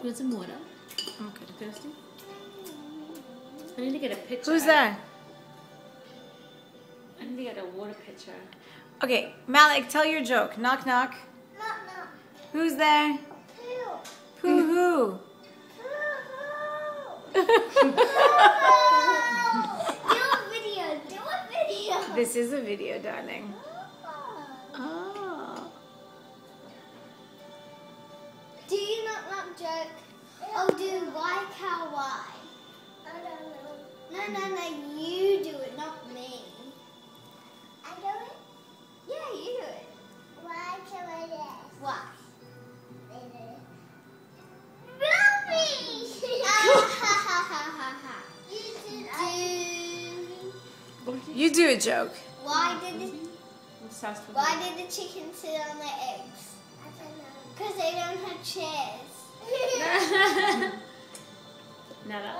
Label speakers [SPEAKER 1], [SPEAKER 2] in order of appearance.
[SPEAKER 1] want some water?
[SPEAKER 2] Okay.
[SPEAKER 1] Thirsty? I need to get a pitcher.
[SPEAKER 2] Who's there?
[SPEAKER 1] I need to get a water pitcher.
[SPEAKER 2] Okay, Malik, tell your joke. Knock, knock.
[SPEAKER 3] Knock, knock.
[SPEAKER 2] Who's there?
[SPEAKER 3] Who?
[SPEAKER 2] Who?
[SPEAKER 3] Do a video. Do a video.
[SPEAKER 2] This is a video, darling. Oh.
[SPEAKER 3] Do you knock knock joke? Oh, do why cow why? I don't know. No, you do it, not me. I do it? Yeah, you do it. Why can I do it? Why?
[SPEAKER 2] You do a joke.
[SPEAKER 3] Why did the chicken sit on their eggs? I don't know. Because they don't have chairs.
[SPEAKER 1] Nada.